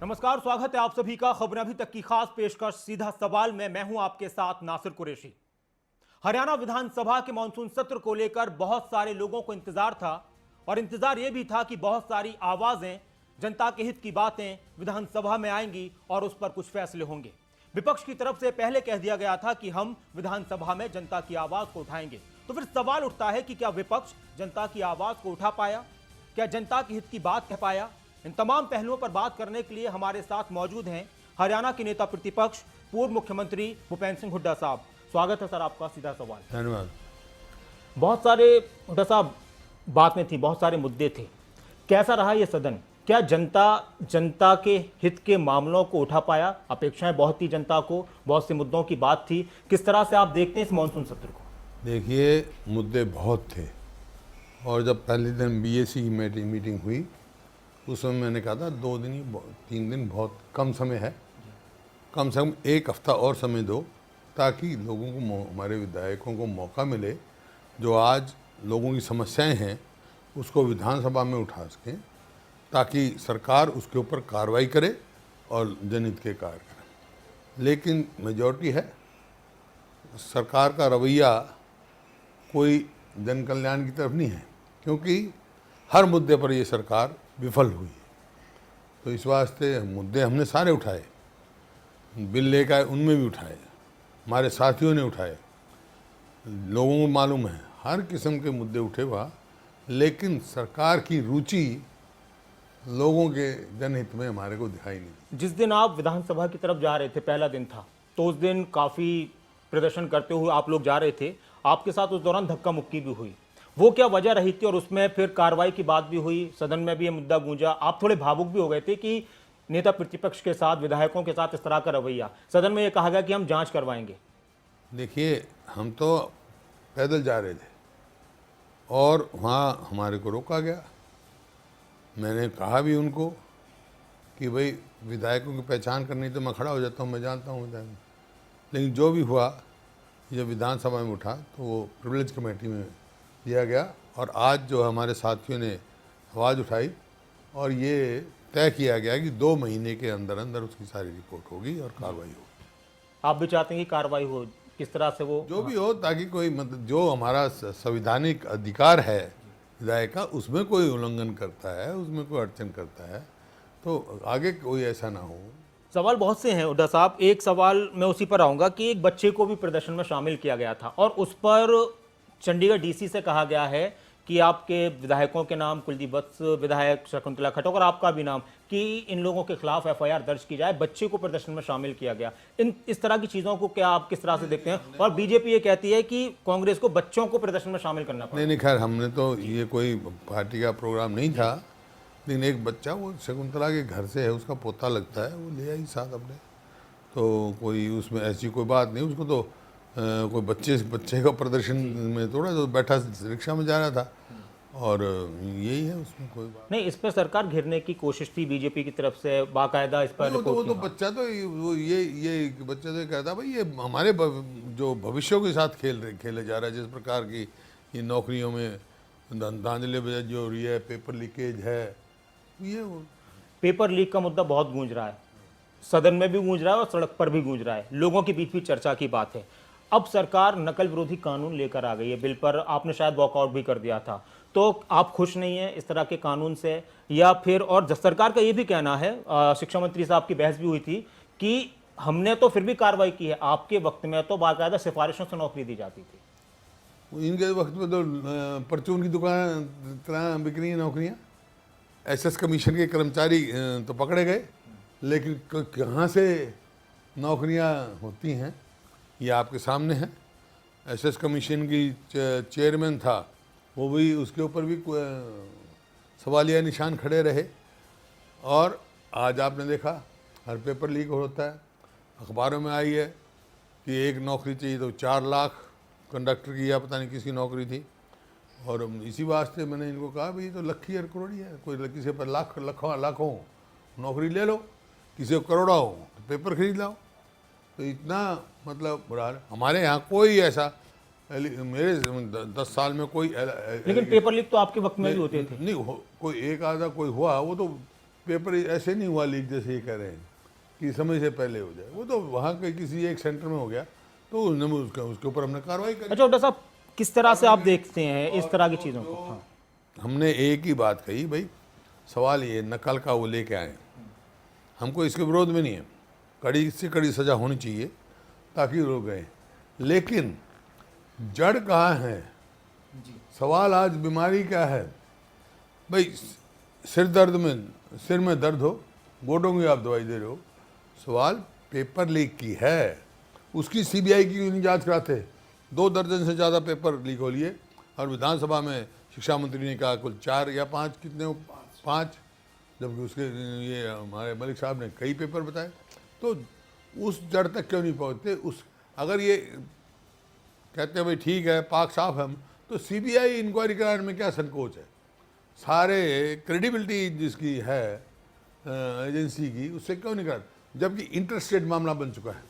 नमस्कार, स्वागत है आप सभी का खबर अभी तक की खास पेशकश सीधा सवाल में। मैं हूं आपके साथ नासिर कुरैशी। हरियाणा विधानसभा के मानसून सत्र को लेकर बहुत सारे लोगों को इंतजार था और इंतजार यह भी था कि बहुत सारी आवाजें, जनता के हित की बातें विधानसभा में आएंगी और उस पर कुछ फैसले होंगे। विपक्ष की तरफ से पहले कह दिया गया था कि हम विधानसभा में जनता की आवाज को उठाएंगे। तो फिर सवाल उठता है कि क्या विपक्ष जनता की आवाज को उठा पाया? क्या जनता के हित की बात कह पाया? इन तमाम पहलुओं पर बात करने के लिए हमारे साथ मौजूद हैं हरियाणा के नेता प्रतिपक्ष पूर्व मुख्यमंत्री भूपेंद्र सिंह हुड्डा साहब। स्वागत है सर आपका सीधा सवाल। धन्यवाद। बहुत सारे हुड्डा साहब बातें थी, बहुत सारे मुद्दे थे। कैसा रहा यह सदन? क्या जनता के हित के मामलों को उठा पाया? अपेक्षाएं बहुत थी जनता को, बहुत से मुद्दों की बात थी। किस तरह से आप देखते हैं इस मानसून सत्र को? देखिए, मुद्दे बहुत थे और जब पहले दिन बीएसी की मीटिंग हुई उस समय मैंने कहा था 2 दिन ही 3 दिन बहुत कम समय है, कम से कम 1 हफ्ता और समय दो ताकि लोगों को, हमारे विधायकों को मौका मिले जो आज लोगों की समस्याएं हैं उसको विधानसभा में उठा सकें ताकि सरकार उसके ऊपर कार्रवाई करे और जनहित के कार्य करे। लेकिन मेजॉरिटी है, सरकार का रवैया कोई जन कल्याण की तरफ नहीं है क्योंकि हर मुद्दे पर ये सरकार विफल हुई है। तो इस वास्ते मुद्दे हमने सारे उठाए, बिल लेकर आए उनमें भी उठाए, हमारे साथियों ने उठाए, लोगों को मालूम है हर किस्म के मुद्दे उठे हुआ, लेकिन सरकार की रुचि लोगों के जनहित में हमारे को दिखाई नहीं। जिस दिन आप विधानसभा की तरफ जा रहे थे, पहला दिन था, तो उस दिन काफी प्रदर्शन करते हुए आप लोग जा रहे थे। आपके साथ उस दौरान धक्का मुक्की भी हुई। वो क्या वजह रही थी? और उसमें फिर कार्रवाई की बात भी हुई, सदन में भी ये मुद्दा गूंजा। आप थोड़े भावुक भी हो गए थे कि नेता प्रतिपक्ष के साथ, विधायकों के साथ इस तरह का रवैया। सदन में ये कहा गया कि हम जांच करवाएंगे। देखिए, हम तो पैदल जा रहे थे और वहाँ हमारे को रोका गया। मैंने कहा भी उनको कि भाई विधायकों की पहचान करनी तो मैं खड़ा हो जाता हूँ, मैं जानता हूँ विधायक। लेकिन जो भी हुआ, जब विधानसभा में उठा तो वो प्रिविलेज कमेटी में दिया गया और आज जो हमारे साथियों ने आवाज़ उठाई और ये तय किया गया कि 2 महीने के अंदर अंदर उसकी सारी रिपोर्ट होगी और कार्रवाई होगी। आप भी चाहते हैं कि कार्रवाई हो? किस तरह से वो जो भी हो, ताकि कोई मतलब जो हमारा संवैधानिक अधिकार है विधायक का, उसमें कोई उल्लंघन करता है, उसमें कोई अड़चन करता है तो आगे कोई ऐसा ना हो। सवाल बहुत से हैं हुड्डा साहब। एक सवाल मैं उसी पर आऊंगा कि एक बच्चे को भी प्रदर्शन में शामिल किया गया था और उस पर चंडीगढ़ डीसी से कहा गया है कि आपके विधायकों के नाम, कुलदीप वत्स विधायक, शकुंतला खट्टर और आपका भी नाम, कि इन लोगों के खिलाफ एफआईआर दर्ज की जाए। बच्चे को प्रदर्शन में शामिल किया गया। इस तरह की चीजों को क्या आप किस तरह से देखते हैं? और बीजेपी ये कहती है कि कांग्रेस को बच्चों को प्रदर्शन में शामिल करना पड़ा। नहीं, खैर हमने तो ये कोई पार्टी का प्रोग्राम नहीं था, लेकिन एक बच्चा वो शकुंतला के घर से है, उसका पोता लगता है, वो ले आई साथ अपने। तो कोई उसमें ऐसी कोई बात नहीं। उसको तो कोई बच्चे का प्रदर्शन में थोड़ा, तो बैठा रिक्शा में जा रहा था और यही है, उसमें कोई बात नहीं। इस पर सरकार घेरने की कोशिश थी बीजेपी की तरफ से, बाकायदा इस पर नहीं। वो तो बच्चा तो ये बच्चा तो कहता भाई ये हमारे जो भविष्यों के साथ खेले जा रहा है। जिस प्रकार की ये नौकरियों में धांधलीबाजी हो रही है, पेपर लीकेज है, ये पेपर लीक का मुद्दा बहुत गूंज रहा है, सदन में भी गूंज रहा है और सड़क पर भी गूंज रहा है, लोगों के बीच भी चर्चा की बात है। अब सरकार नकल विरोधी कानून लेकर आ गई है। बिल पर आपने शायद वॉकआउट भी कर दिया था, तो आप खुश नहीं है इस तरह के कानून से? या फिर, और सरकार का ये भी कहना है, शिक्षा मंत्री साहब की बहस भी हुई थी कि हमने तो फिर भी कार्रवाई की है, आपके वक्त में तो बाकायदा सिफारिशों से नौकरी दी जाती थी। इनके वक्त में तो परचून की दुकान तरह बिक रही है नौकरियाँ। एसएस कमीशन के कर्मचारी तो पकड़े गए, लेकिन कहाँ से नौकरियाँ होती हैं ये आपके सामने है। एसएस कमीशन की चेयरमैन था, वो भी, उसके ऊपर भी सवालिया निशान खड़े रहे। और आज आपने देखा हर पेपर लीक होता है, अखबारों में आई है कि एक नौकरी चाहिए तो 4 लाख कंडक्टर की या पता नहीं किसकी नौकरी थी। और इसी वास्ते मैंने इनको कहा भाई तो लखी और करोड़ी है, कोई किसी पर लाखों नौकरी ले लो, किसी को करोड़ा हो तो पेपर खरीद लाओ। तो इतना मतलब बुरा है। हमारे यहाँ कोई ऐसा, मेरे 10 साल में कोई लेकिन पेपर लीक तो आपके वक्त में भी होते थे। नहीं कोई एक आधा कोई हुआ, वो तो पेपर ऐसे नहीं हुआ लीक जैसे ये कह रहे हैं कि समय से पहले हो जाए। वो तो वहाँ के किसी एक सेंटर में हो गया, तो उसके ऊपर हमने कार्रवाई करी। अच्छा डॉक्टर साहब, किस तरह से आप देखते हैं इस तरह की चीज़ों को? हाँ। हमने एक ही बात कही, भाई सवाल ये नकल का वो लेके आए, हमको इसके विरोध में नहीं है, कड़ी से कड़ी सज़ा होनी चाहिए ताकि लोग गए, लेकिन जड़ कहाँ है? सवाल आज बीमारी क्या है? भाई सिर में दर्द हो, गोडों की आप दवाई दे रहे हो, सवाल पेपर लीक की है, उसकी सीबीआई की क्यों नहीं जांच कराते? 2 दर्जन से ज़्यादा पेपर लीक हो लिए, और विधानसभा में शिक्षा मंत्री ने कहा कुल 4 या 5, कितने हो? 5, जबकि उसके ये हमारे मलिक साहब ने कई पेपर बताए। तो उस जड़ तक क्यों नहीं पहुँचते? अगर ये कहते हैं भाई ठीक है, पाक साफ है हम, तो सीबीआई इंक्वायरी कराने में क्या संकोच है? सारे क्रेडिबिलिटी जिसकी है एजेंसी की, उससे क्यों नहीं करा? जबकि इंटर स्टेट मामला बन चुका है,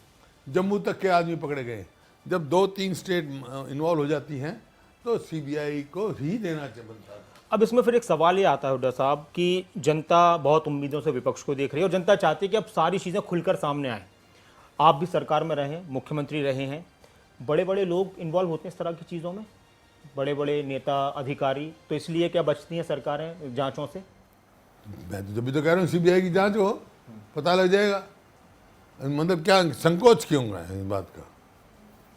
जम्मू तक के आदमी पकड़े गए। जब 2-3 स्टेट इन्वॉल्व हो जाती हैं तो सीबीआई को ही देना चाहिए बनता है। अब इसमें फिर एक सवाल ये आता है हुड्डा साहब कि जनता बहुत उम्मीदों से विपक्ष को देख रही है और जनता चाहती है कि अब सारी चीज़ें खुलकर सामने आएँ। आप भी सरकार में रहे, मुख्यमंत्री रहे हैं, बड़े बड़े लोग इन्वॉल्व होते हैं इस तरह की चीज़ों में, बड़े बड़े नेता अधिकारी, तो इसलिए क्या बचती हैं सरकारें जांचों से? मैं तो जब भी तो कह रहा हूँ सीबीआई की जांच हो, पता लग जाएगा। मतलब क्या संकोच क्यों है? इस बात का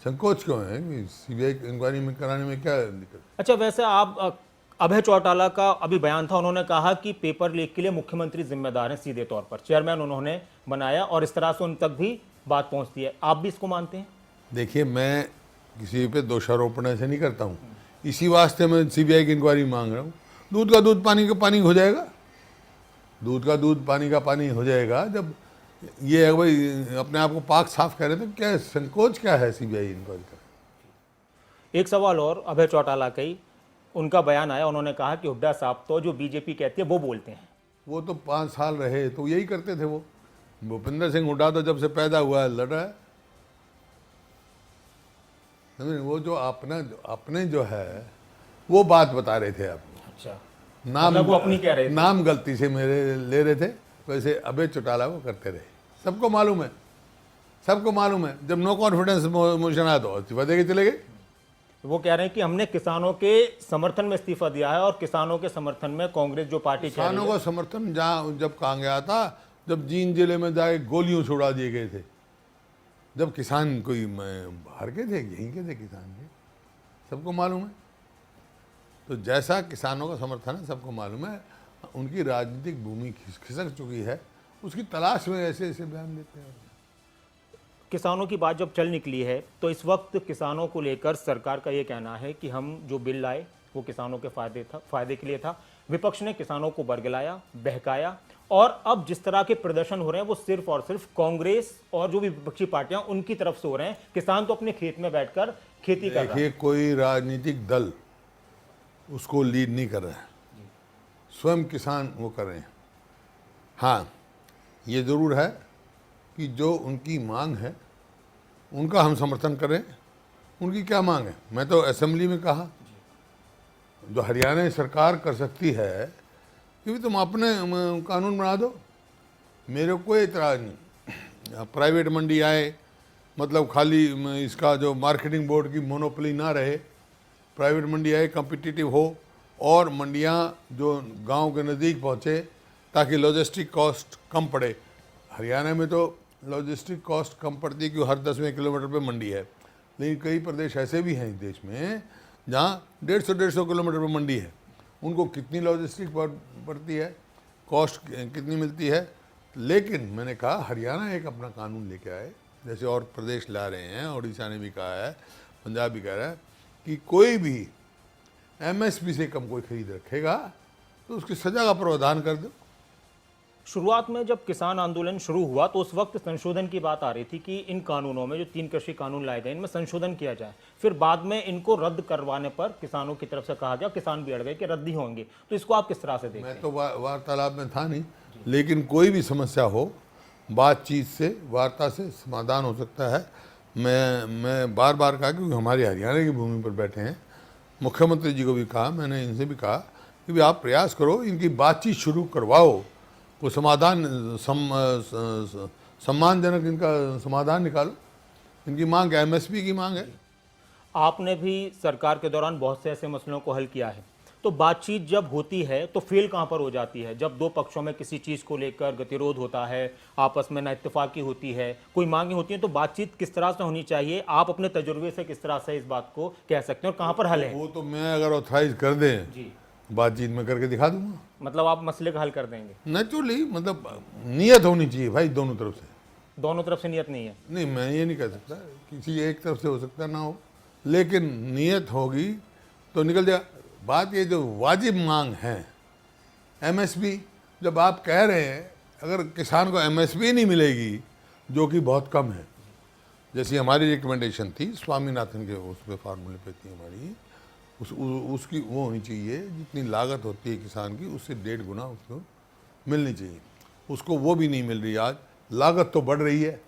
संकोच क्यों है कि सीबीआई इंक्वायरी में कराने में क्या दिक्कत? अच्छा, वैसे आप अभय चौटाला का अभी बयान था, उन्होंने कहा कि पेपर लीक के लिए मुख्यमंत्री जिम्मेदार हैं सीधे तौर पर, चेयरमैन उन्होंने बनाया और इस तरह से उन तक भी बात पहुंचती है। आप भी इसको मानते हैं? देखिए, मैं किसी पे दोषारोपण ऐसे नहीं करता हूँ, इसी वास्ते मैं सीबीआई की इंक्वायरी मांग रहा हूँ। दूध का दूध पानी का पानी हो जाएगा, दूध का दूध पानी का पानी हो जाएगा। जब ये है भाई अपने आप को पाक साफ कह रहे तो क्या संकोच क्या है सीबीआई इंक्वायरी का? एक सवाल और, अभय चौटाला का ही उनका बयान आया, उन्होंने कहा कि हुड्डा साहब तो जो बीजेपी कहती है वो बोलते हैं। वो तो 5 साल रहे तो यही करते थे। वो भूपेंद्र सिंह हुड्डा तो जब से पैदा हुआ है लड़ रहा है। वो जो अपने जो है वो बात बता रहे थे आपको। अच्छा, नाम मतलब वो अपनी कह रहे थे, नाम गलती से मेरे ले रहे थे, वैसे अभय चौटाला वो करते रहे। सबको मालूम है, सबको मालूम है। जब नो कॉन्फिडेंस मोशन आया तो इस्तीफा देके चले गए। वो कह रहे हैं कि हमने किसानों के समर्थन में इस्तीफा दिया है और किसानों के समर्थन में कांग्रेस जो पार्टी किसानों का समर्थन जहाँ जब कहा गया था, जब जींद जिले में जाके गोलियों से उड़ा दिए गए थे, जब किसान कोई बाहर के थे, यहीं के थे किसान के, सबको मालूम है। तो जैसा किसानों का समर्थन है सबको मालूम है। उनकी राजनीतिक भूमि खिसक चुकी है, उसकी तलाश में ऐसे ऐसे बयान देते हैं। किसानों की बात जब चल निकली है तो इस वक्त किसानों को लेकर सरकार का ये कहना है कि हम जो बिल लाए वो किसानों के फायदे के लिए था। विपक्ष ने किसानों को बरगलाया, बहकाया और अब जिस तरह के प्रदर्शन हो रहे हैं वो सिर्फ और सिर्फ कांग्रेस और जो भी विपक्षी पार्टियां उनकी तरफ से हो रहे हैं। किसान तो अपने खेत में बैठकर खेती कर रहा है। देखिए, कोई राजनीतिक दल उसको लीड नहीं कर रहा है, स्वयं किसान वो कर रहे हैं। हाँ, ये ज़रूर है कि जो उनकी मांग है उनका हम समर्थन करें। उनकी क्या मांग है? मैं तो असेंबली में कहा, जो हरियाणा सरकार कर सकती है कि तुम अपने कानून बना दो, मेरे को कोई इतराज़ नहीं। प्राइवेट मंडी आए, मतलब खाली इसका जो मार्केटिंग बोर्ड की मोनोपोली ना रहे, प्राइवेट मंडी आए, कम्पिटिटिव हो और मंडियाँ जो गांव के नज़दीक पहुँचे ताकि लॉजिस्टिक कॉस्ट कम पड़े। हरियाणा में तो लॉजिस्टिक कॉस्ट कम पड़ती है क्योंकि हर 10वें किलोमीटर पे मंडी है, लेकिन कई प्रदेश ऐसे भी हैं इस देश में जहाँ 150 किलोमीटर पे मंडी है। उनको कितनी लॉजिस्टिक पड़ती है, कॉस्ट कितनी मिलती है। लेकिन मैंने कहा हरियाणा एक अपना कानून लेके आए, जैसे और प्रदेश ला रहे हैं, उड़ीसा ने भी कहा है, पंजाब भी कह रहा है कि कोई भी एमएसपी से कम कोई खरीद रखेगा तो उसकी सजा का प्रावधान कर दो। शुरुआत में जब किसान आंदोलन शुरू हुआ तो उस वक्त संशोधन की बात आ रही थी कि इन कानूनों में जो 3 कृषि कानून लाए गए इनमें संशोधन किया जाए। फिर बाद में इनको रद्द करवाने पर किसानों की तरफ से कहा गया, किसान भी अड़ गए कि रद्द ही होंगे। तो इसको आप किस तरह से देखते हैं? मैं तो वार्तालाप में था नहीं, लेकिन कोई भी समस्या हो बातचीत से, वार्ता से समाधान हो सकता है। मैं बार बार कहा कि हमारे हरियाणा की भूमि पर बैठे हैं, मुख्यमंत्री जी को भी कहा, मैंने इनसे भी कहा कि भी आप प्रयास करो, इनकी बातचीत शुरू करवाओ वो सम्मानजनक इनका समाधान निकालो। इनकी मांग है, एमएसपी की मांग है। आपने भी सरकार के दौरान बहुत से ऐसे मसलों को हल किया है, तो बातचीत जब होती है तो फेल कहां पर हो जाती है? जब दो पक्षों में किसी चीज को लेकर गतिरोध होता है, आपस में ना इत्तेफाकी होती है, कोई मांगे होती है, तो बातचीत किस तरह से होनी चाहिए? आप अपने तजुर्बे से किस तरह से इस बात को कह सकते हैं और कहां पर हल है? वो तो मैं अगर ऑथराइज कर दें जी, बातचीत में करके दिखा दूंगा। मतलब आप मसले का हल कर देंगे? नेचुरली, मतलब नियत होनी चाहिए भाई दोनों तरफ से। दोनों तरफ से नियत नहीं है? नहीं, मैं ये नहीं कह सकता, किसी एक तरफ से हो सकता ना हो, लेकिन नियत होगी तो निकल जाएगा। बात ये जो वाजिब मांग है एमएसपी, जब आप कह रहे हैं अगर किसान को एमएसपी नहीं मिलेगी, जो कि बहुत कम है, जैसी हमारी रिकमेंडेशन थी स्वामीनाथन के उस पर फार्मूले पे थी हमारी, उसकी वो होनी चाहिए जितनी लागत होती है किसान की उससे 1.5 गुना उसको मिलनी चाहिए। उसको वो भी नहीं मिल रही। आज लागत तो बढ़ रही है,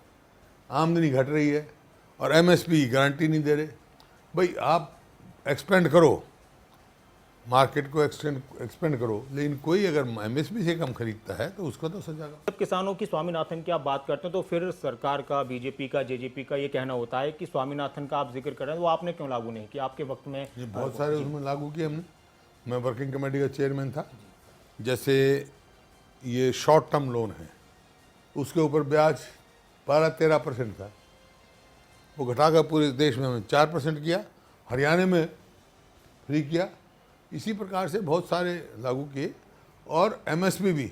आमदनी घट रही है, और एमएसपी गारंटी नहीं दे रहे। भाई आप एक्सपेंड करो, मार्केट को एक्सपेंड करो, लेकिन कोई अगर एमएसपी से कम खरीदता है तो उसको तो सजागा। जब किसानों की स्वामीनाथन की आप बात करते हैं तो फिर सरकार का, बीजेपी का, जेजेपी का ये कहना होता है कि स्वामीनाथन का आप जिक्र कर रहे हैं, वो आपने क्यों लागू नहीं किया आपके वक्त में? ये बहुत सारे उसमें लागू किए हमने। मैं वर्किंग कमेटी का चेयरमैन था। जैसे ये शॉर्ट टर्म लोन है, उसके ऊपर ब्याज 12-13% था, वो घटाकर पूरे देश में हमने 4% किया, हरियाणा में फ्री किया। इसी प्रकार से बहुत सारे लागू किए, और एमएसपी भी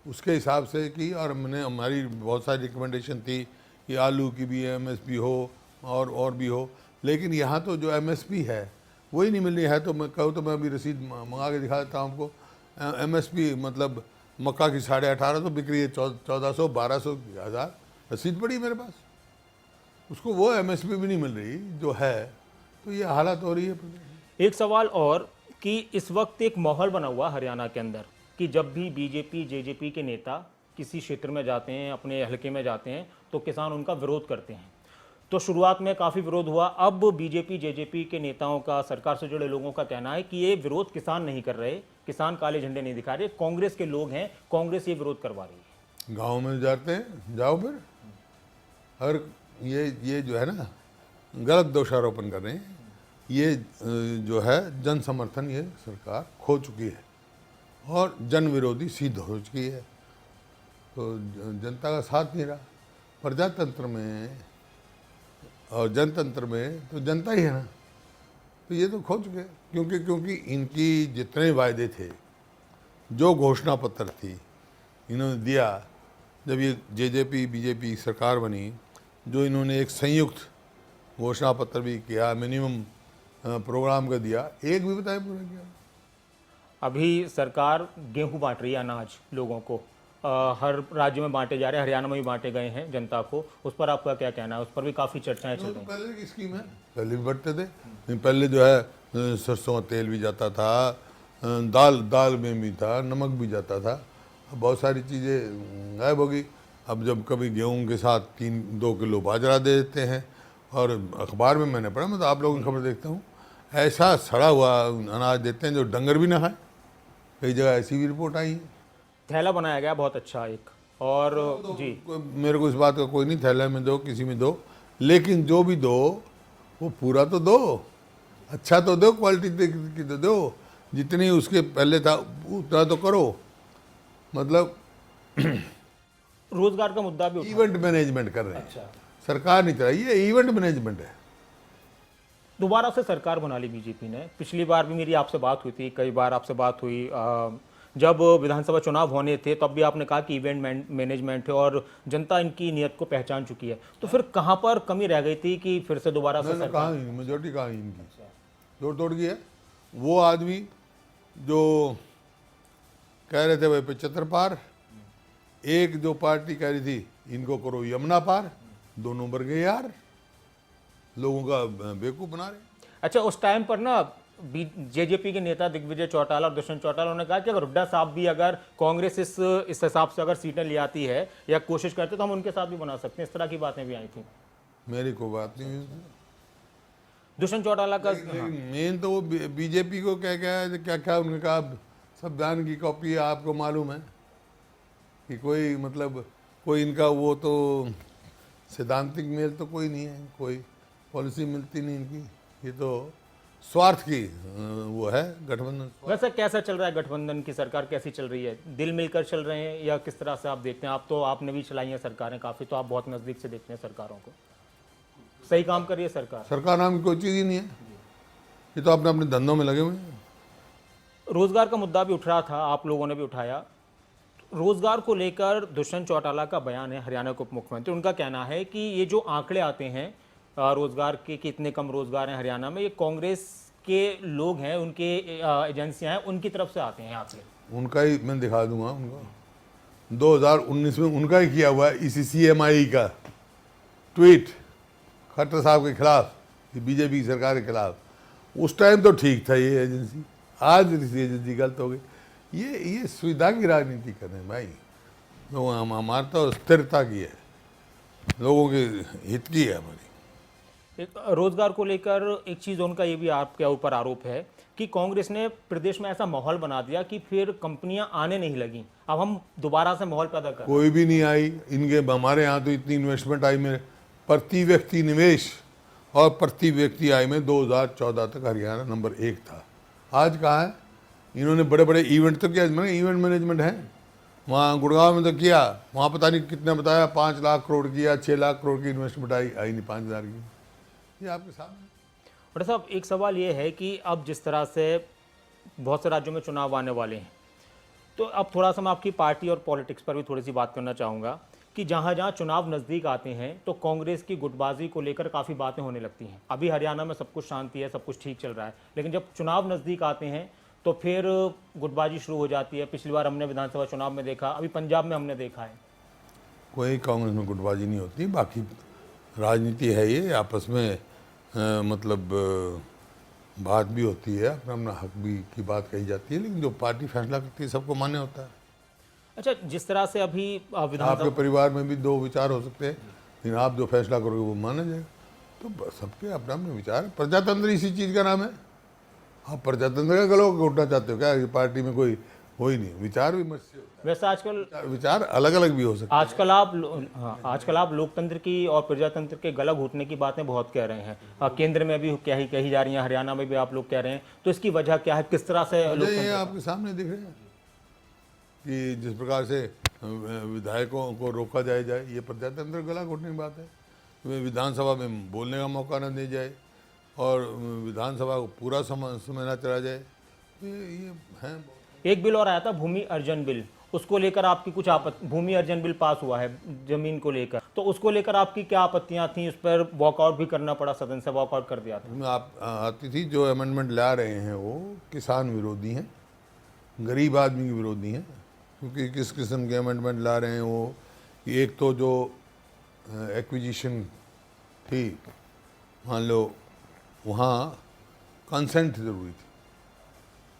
उसके हिसाब से की। और हमने, हमारी बहुत सारी रिकमेंडेशन थी कि आलू की भी एमएसपी हो और भी हो, लेकिन यहाँ तो जो एमएसपी है वही नहीं मिल रही है। तो मैं कहूँ तो मैं अभी रसीद मंगा के दिखा देता हूँ आपको। एमएसपी मतलब मक्का की 1850 बिक रही है, 1400, 1200, 1000 रसीद पड़ी मेरे पास। उसको वो एमएसपी भी नहीं मिल रही जो है, तो ये हालत हो रही है। एक सवाल और कि इस वक्त एक माहौल बना हुआ हरियाणा के अंदर कि जब भी बीजेपी, जेजेपी के नेता किसी क्षेत्र में जाते हैं, अपने हलके में जाते हैं, तो किसान उनका विरोध करते हैं। तो शुरुआत में काफ़ी विरोध हुआ। अब बीजेपी, जेजेपी के नेताओं का, सरकार से जुड़े लोगों का कहना है कि ये विरोध किसान नहीं कर रहे, किसान काले झंडे नहीं दिखा रहे, कांग्रेस के लोग हैं, कांग्रेस ये विरोध करवा रही है। गाँव में जाते हैं, जाओ फिर। और ये जो है ना, गलत दोषारोपण कर रहे हैं। ये जो है जन समर्थन ये सरकार खो चुकी है और जन विरोधी सिद्ध हो चुकी है। तो जनता का साथ नहीं रहा। प्रजातंत्र में और जनतंत्र में तो जनता ही है ना, तो ये तो खो चुके हैं। क्योंकि इनकी जितने वायदे थे, जो घोषणा पत्र थी इन्होंने दिया, जब ये जेजेपी बीजेपी सरकार बनी, जो इन्होंने एक संयुक्त घोषणा पत्र भी किया, मिनिमम प्रोग्राम का दिया, एक भी बताया पूरा किया। अभी सरकार गेहूं बांट रही है, अनाज लोगों को, हर राज्य में बांटे जा रहे हैं, हरियाणा में भी बांटे गए हैं जनता को। उस पर आपका क्या कहना है? उस पर भी काफ़ी चर्चाएं चल रही हैं। पहले की स्कीम है, पहले भी बढ़ते थे। पहले जो है सरसों का तेल भी जाता था, दाल में भी था, नमक भी जाता था। अब बहुत सारी चीज़ें गायब हो गई। अब जब कभी गेहूं के साथ 2 किलो बाजरा दे देते हैं, और अखबार में मैंने पढ़ा, मैं तो आप लोगों की खबर देखता हूँ, ऐसा सड़ा हुआ अनाज देते हैं जो डंगर भी ना खाए। कई जगह ऐसी भी रिपोर्ट आई है। थैला बनाया गया बहुत अच्छा एक, और जी, मेरे को इस बात का कोई नहीं, थैला में दो, किसी में दो, लेकिन जो भी दो वो पूरा तो दो, अच्छा तो दो, क्वालिटी की तो दो। जितनी उसके पहले था उतना तो करो। मतलब रोजगार का मुद्दा भी उठा। इवेंट मैनेजमेंट कर रहे हैं। अच्छा, सरकार नहीं चलाई, ये इवेंट मैनेजमेंट है। दोबारा से सरकार बना ली बीजेपी ने। पिछली बार भी मेरी आपसे बात हुई थी, कई बार आपसे बात हुई, जब विधानसभा चुनाव होने थे तब भी आपने कहा कि इवेंट मैनेजमेंट है और जनता इनकी नीयत को पहचान चुकी है। तो फिर कहाँ पर कमी रह गई थी कि फिर से दोबारा से मैंने कहा मेजोरिटी कहा इनकी तोड़ की है। वो आदमी जो कह रहे थे भाई 75 पार, एक जो पार्टी कह रही थी इनको करो यमुना पार, 2 नंबर के यार लोगों का बेवकूफ़ बना रहे। अच्छा, उस टाइम पर ना जेजेपी के नेता दिग्विजय चौटाला और दुष्यंत चौटाला ने कहा कि अगर हुड्डा साहब भी अगर कांग्रेस इस हिसाब से अगर सीटें ले आती है या कोशिश करते तो हम उनके साथ भी बना सकते हैं। इस तरह की बातें भी आई थी। मेरी कोई बात नहीं हुई। दुष्यंत चौटाला का मेन तो वो बीजेपी को क्या क्या उन्होंने कहा, संविधान की कॉपी है, आपको मालूम है। कि कोई मतलब कोई इनका वो तो सैद्धांतिक मेल तो कोई नहीं है, कोई पॉलिसी मिलती नहीं इनकी, ये तो स्वार्थ की वो है गठबंधन। वैसे कैसा चल रहा है गठबंधन की सरकार, कैसी चल रही है? दिल मिलकर चल रहे हैं या किस तरह से आप देखते हैं? आप तो आपने भी चलाई हैं सरकारें काफ़ी, तो आप बहुत नज़दीक से देखते हैं सरकारों को। सही काम कर रही है सरकार? सरकार नाम की कोई चीज़ ही नहीं है, ये तो अपने अपने धंधों में लगे हुए हैं। रोजगार का मुद्दा भी उठ रहा था, आप लोगों ने भी उठाया। रोजगार को लेकर दुष्यंत चौटाला का बयान है, हरियाणा के उप मुख्यमंत्री, उनका कहना है कि ये जो आंकड़े आते हैं रोजगार के कि इतने कम रोजगार हैं हरियाणा में, ये कांग्रेस के लोग हैं, उनके एजेंसियां हैं, उनकी तरफ से आते हैं आंकड़े। उनका ही मैं दिखा दूंगा उनको, 2019 में उनका ही किया हुआ है इसी CMI का ट्वीट खट्टर साहब के खिलाफ, बीजेपी की सरकार के खिलाफ। उस टाइम तो ठीक था ये एजेंसी, आज एजेंसी गलत हो गई। ये सुविधा की राजनीति कर रहे हैं भाई लोग, हमारा तो स्थिरता की है, लोगों के हित की है हमारी। एक रोजगार को लेकर एक चीज़ उनका ये भी आपके ऊपर आरोप है कि कांग्रेस ने प्रदेश में ऐसा माहौल बना दिया कि फिर कंपनियां आने नहीं लगी, अब हम दोबारा से माहौल पैदा कर। कोई भी नहीं आई इनके, हमारे यहाँ तो इतनी इन्वेस्टमेंट आई में, प्रति व्यक्ति निवेश और प्रति व्यक्ति आय में 2014 तक हरियाणा नंबर 1 था। आज कहाँ है? इन्होंने बड़े बड़े इवेंट तो किया, इवेंट मैनेजमेंट है वहाँ गुड़गांव में तो किया, वहाँ पता नहीं कितना बताया, 5 लाख करोड़ की या 6 लाख करोड़ की इन्वेस्टमेंट आई नहीं 5,000 की। ये आपके सामने। बड़ा साहब, एक सवाल ये है कि अब जिस तरह से बहुत से राज्यों में चुनाव आने वाले हैं, तो अब थोड़ा सा मैं आपकी पार्टी और पॉलिटिक्स पर भी थोड़ी सी बात करना चाहूँगा कि जहाँ जहाँ चुनाव नज़दीक आते हैं तो कांग्रेस की गुटबाजी को लेकर काफ़ी बातें होने लगती हैं। अभी हरियाणा में सब कुछ शांति है, सब कुछ ठीक चल रहा है, लेकिन जब चुनाव नज़दीक आते हैं तो फिर गुटबाजी शुरू हो जाती है। पिछली बार हमने विधानसभा चुनाव में देखा, अभी पंजाब में हमने देखा है। कोई कांग्रेस में गुटबाजी नहीं होती, बाकी राजनीति है ये, आपस में मतलब बात भी होती है, अपना अपना हक भी की बात कही जाती है, लेकिन जो पार्टी फैसला करती है सबको मान्य होता है। अच्छा, जिस तरह से अभी आपके परिवार में भी 2 विचार हो सकते हैं, लेकिन आप जो फैसला करोगे वो माना जाएगा। तो सबके अपना अपने विचार है, प्रजातंत्र इसी चीज़ का नाम है। आप प्रजातंत्र का गला घोटना चाहते हो क्या? कि पार्टी में कोई हो ही नहीं, विचार भी मत। वैसे आजकल विचार अलग अलग भी हो सकते हैं। आजकल आप लोकतंत्र की और प्रजातंत्र के गला घोटने की बातें बहुत कह रहे हैं। केंद्र में भी कही जा रही हैं, हरियाणा में भी आप लोग कह रहे हैं, तो इसकी वजह क्या है? किस तरह से ये आपके सामने दिख रहे हैं कि जिस प्रकार से विधायकों को रोका जाए, ये प्रजातंत्र गला घोटने की बात है। विधानसभा में बोलने का मौका न दिया जाए और विधानसभा को पूरा समय न चला जाए, ये है। एक बिल और आया था, भूमि अर्जन बिल, उसको लेकर आपकी कुछ आपत्ति? भूमि अर्जन बिल पास हुआ है जमीन को लेकर, तो उसको लेकर आपकी क्या आपत्तियां थी? उस पर वॉकआउट भी करना पड़ा, सदन से वॉकआउट कर दिया था। आप आती थी, जो अमेंडमेंट ला रहे हैं वो किसान विरोधी हैं, गरीब आदमी के विरोधी हैं। क्योंकि किस किस्म के अमेंडमेंट ला रहे हैं वो, एक तो जो एक्विजिशन थी, मान लो वहाँ कंसेंट ज़रूरी थी,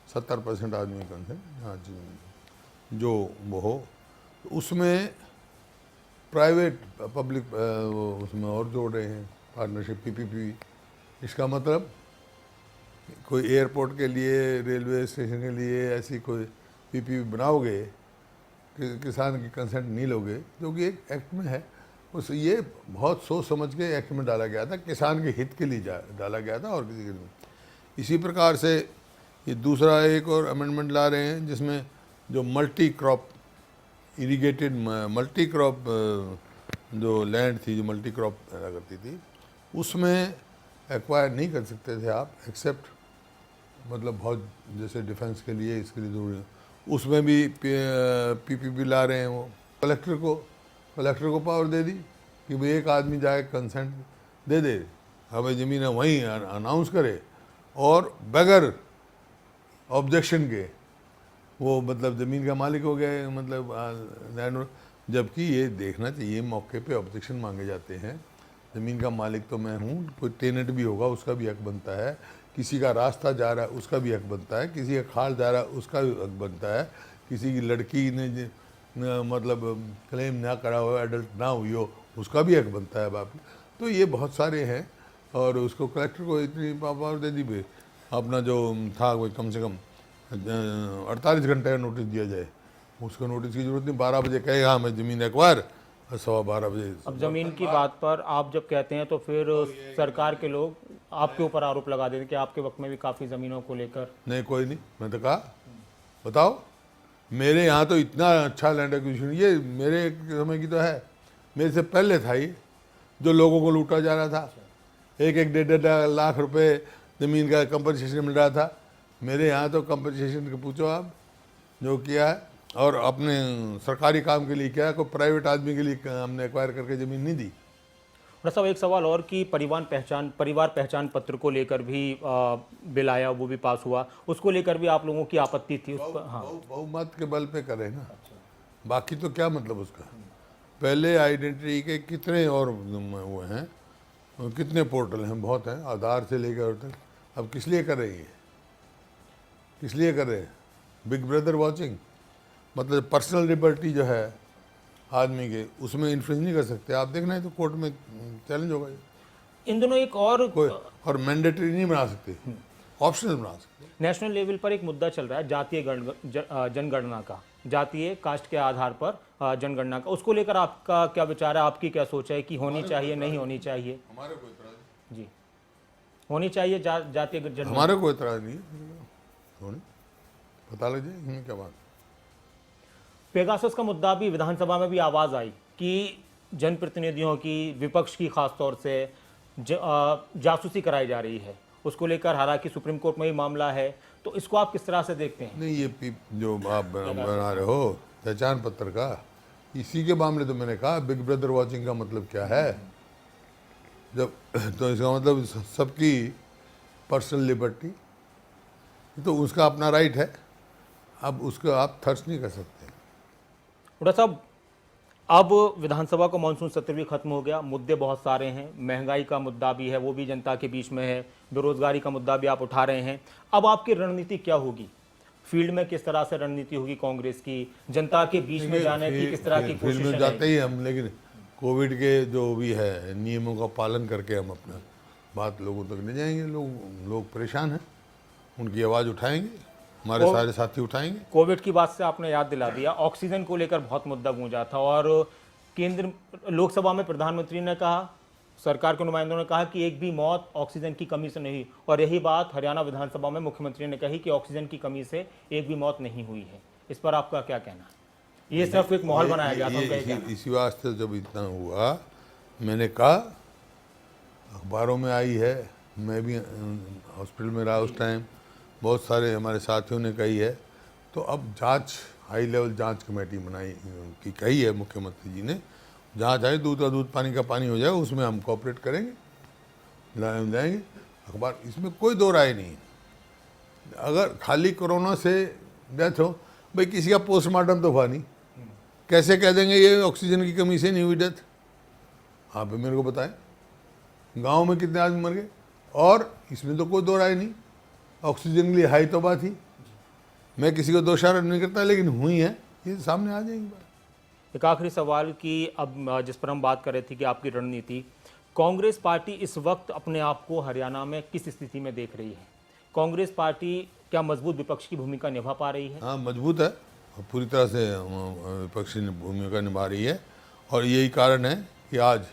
70% आदमी कंसेंट, हाँ जी, जो वो हो, उसमें प्राइवेट पब्लिक उसमें और जोड़ रहे हैं पार्टनरशिप, PPP। इसका मतलब कोई एयरपोर्ट के लिए, रेलवे स्टेशन के लिए ऐसी कोई PPP बनाओगे कि किसान की कंसेंट नहीं लोगे, जो कि एक एक्ट में है। उस ये बहुत सोच समझ के एक्ट में डाला गया था, किसान के हित के लिए डाला गया था और किसी के लिए। इसी प्रकार से ये दूसरा एक और अमेंडमेंट ला रहे हैं जिसमें जो multi crop irrigated multi crop जो लैंड थी, जो मल्टी क्रॉप पैदा करती थी, उसमें एक्वायर नहीं कर सकते थे आप, एक्सेप्ट मतलब बहुत जैसे डिफेंस के लिए, इसके लिए ज़रूरी, उसमें भी PPP ला रहे हैं। वो कलेक्टर को पावर दे दी कि भाई एक आदमी जाए कंसेंट दे हमें ज़मीन है, वहीं अनाउंस करे और बगैर ऑब्जेक्शन के वो मतलब ज़मीन का मालिक हो गया, मतलब लैंड। जबकि ये देखना चाहिए मौके पे ऑब्जेक्शन मांगे जाते हैं, ज़मीन का मालिक तो मैं हूँ, कोई टेनेंट भी होगा उसका भी हक बनता है, किसी का रास्ता जा रहा है उसका भी हक बनता है, किसी का खाल जा रहा है उसका भी हक बनता है, किसी की लड़की ने मतलब क्लेम ना करा हो, एडल्ट ना हुई हो, उसका भी हक बनता है बाप। तो ये बहुत सारे हैं और उसको कलेक्टर को इतनी पावर दे दी भाई, अपना जो था वो कम से कम 48 घंटे का नोटिस दिया जाए उसको नोटिस की जरूरत नहीं, 12 बजे कहेगा हाँ मैं ज़मीन एक्वायर, और 12:15 बजे। अब जमीन की बात पर आप जब कहते हैं तो फिर सरकार के लोग आपके ऊपर आरोप लगा देते हैं कि आपके वक्त में भी काफ़ी ज़मीनों को लेकर। नहीं कोई नहीं, मैं तो कहा बताओ, मेरे यहाँ तो इतना अच्छा लैंड एक्विजिशन, ये मेरे समय की तो है, मेरे से पहले था ये, जो लोगों को लूटा जा रहा था, 1-1 लाख रुपए ज़मीन का कंपनसेशन मिल रहा था। मेरे यहाँ तो कंपनसेशन के पूछो आप जो किया है, और अपने सरकारी काम के लिए किया है, कोई प्राइवेट आदमी के लिए हमने एक्वायर करके ज़मीन नहीं दी। और साहब एक सवाल और कि परिवार पहचान पत्र को लेकर भी बिल आया, वो भी पास हुआ, उसको लेकर भी आप लोगों की आपत्ति थी उस पर? हाँ, बहुमत के बल पे करे ना, बाकी तो क्या मतलब उसका। पहले आइडेंटिटी के कितने और वो हैं, कितने पोर्टल हैं, बहुत हैं, आधार से लेकर और तक। अब किस लिए कर रही है, किस लिए कर रहे हैं? बिग ब्रदर वॉचिंग, मतलब पर्सनल लिबर्टी जो है आदमी के, उसमें इन्फ्लुएंस नहीं कर सकते। आप देखना है तो कोर्ट में चैलेंज होगा ये। इन दोनों एक कोई और मैंडेटरी नहीं बना सकते, ऑप्शनल बना सकते। नेशनल लेवल पर एक मुद्दा चल रहा है जातीय जनगणना का, जातीय कास्ट के आधार पर जनगणना का, उसको लेकर आपका क्या विचार है, आपकी क्या सोच है कि होनी चाहिए नहीं होनी चाहिए? हमारे कोई इतराज जी, होनी चाहिए जातीय जनगणना। हमारे कोई इतराज नहीं है, पता लग जाए इनमें क्या बात। पेगासस का मुद्दा भी विधानसभा में भी आवाज आई कि जनप्रतिनिधियों की, विपक्ष की खासतौर से जासूसी कराई जा रही है, उसको लेकर हालांकि सुप्रीम कोर्ट में ही मामला है, तो इसको आप किस तरह से देखते हैं? नहीं, ये जो आप बना रहे हो पहचान पत्र का, इसी के मामले तो मैंने कहा बिग ब्रदर वॉचिंग का मतलब क्या है, जब तो इसका मतलब सबकी पर्सनल लिबर्टी, तो उसका अपना राइट है, अब उसको आप थर्स नहीं कर सकते। डॉक्टर साहब, अब विधानसभा का मानसून सत्र भी खत्म हो गया, मुद्दे बहुत सारे हैं, महंगाई का मुद्दा भी है, वो भी जनता के बीच में है, बेरोजगारी का मुद्दा भी आप उठा रहे हैं। अब आपकी रणनीति क्या होगी, फील्ड में किस तरह से रणनीति होगी कांग्रेस की, जनता के बीच में जाने की किस तरह की कोशिश फील्ड में जाते ही हम, लेकिन कोविड के जो भी है नियमों का पालन करके हम अपना बात लोगों तक ले जाएंगे। लोग परेशान हैं, उनकी आवाज़ उठाएंगे, हमारे सारे साथी उठाएंगे। कोविड की बात से आपने याद दिला दिया, ऑक्सीजन को लेकर बहुत मुद्दा गूंजा था और केंद्र लोकसभा में प्रधानमंत्री ने कहा, सरकार के नुमाइंदों ने कहा कि एक भी मौत ऑक्सीजन की कमी से नहीं, और यही बात हरियाणा विधानसभा में मुख्यमंत्री ने कही कि ऑक्सीजन की कमी से एक भी मौत नहीं हुई है। इस पर आपका क्या कहना है? ये सिर्फ एक माहौल बनाया गया था। इसी वास्ते जब इतना हुआ, मैंने कहा, अखबारों में आई है, मैं भी हॉस्पिटल में रहा उस टाइम, बहुत सारे हमारे साथियों ने कही है, तो अब जांच, हाई लेवल जांच कमेटी बनाई की कही है मुख्यमंत्री जी ने, जांच आए, दूध का दूध पानी का पानी हो जाए, उसमें हम कोऑपरेट करेंगे, लाएंगे अखबार, इसमें कोई दो राय नहीं। अगर खाली कोरोना से डेथ हो, भाई किसी का पोस्टमार्टम तो हुआ नहीं, कैसे कह देंगे ये ऑक्सीजन की कमी से नहीं हुई डेथ? आप मेरे को बताएं, गांव में कितने आदमी मर गए, और इसमें तो कोई दो राय नहीं, ऑक्सीजन के लिए हाई तो बात ही, मैं किसी को दोषारोप नहीं करता, लेकिन हुई है, ये सामने आ जाएंगी बात। एक आखिरी सवाल कि अब जिस पर हम बात कर रहे थे कि आपकी रणनीति, कांग्रेस पार्टी इस वक्त अपने आप को हरियाणा में किस स्थिति में देख रही है? कांग्रेस पार्टी क्या मजबूत विपक्ष की भूमिका निभा पा रही है? हाँ, मजबूत है, पूरी तरह से विपक्षी भूमिका निभा रही है, और यही कारण है कि आज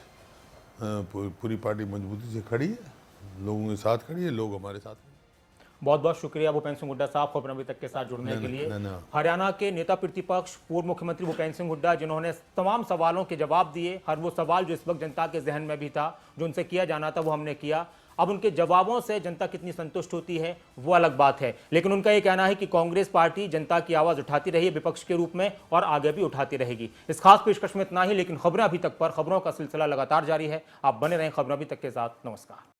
पूरी पार्टी मजबूती से खड़ी है, लोगों के साथ खड़ी है, लोग हमारे साथ हैं। बहुत बहुत शुक्रिया भूपेंद्र सिंह हुड्डा साहब, खबर अभी तक के साथ जुड़ने के लिए। हरियाणा के नेता प्रतिपक्ष पूर्व मुख्यमंत्री भूपेंद्र सिंह हुड्डा, जिन्होंने तमाम सवालों के जवाब दिए, हर वो सवाल जो इस वक्त जनता के जहन में भी था, जो उनसे किया जाना था, वो हमने किया। अब उनके जवाबों से जनता कितनी संतुष्ट होती है वो अलग बात है, लेकिन उनका ये कहना है कि कांग्रेस पार्टी जनता की आवाज उठाती रही है विपक्ष के रूप में, और आगे भी उठाती रहेगी। इस खास पेशकश में इतना ही, लेकिन खबरें अभी तक पर, खबरों का सिलसिला लगातार जारी है। आप बने रहें खबरें अभी तक के साथ। नमस्कार।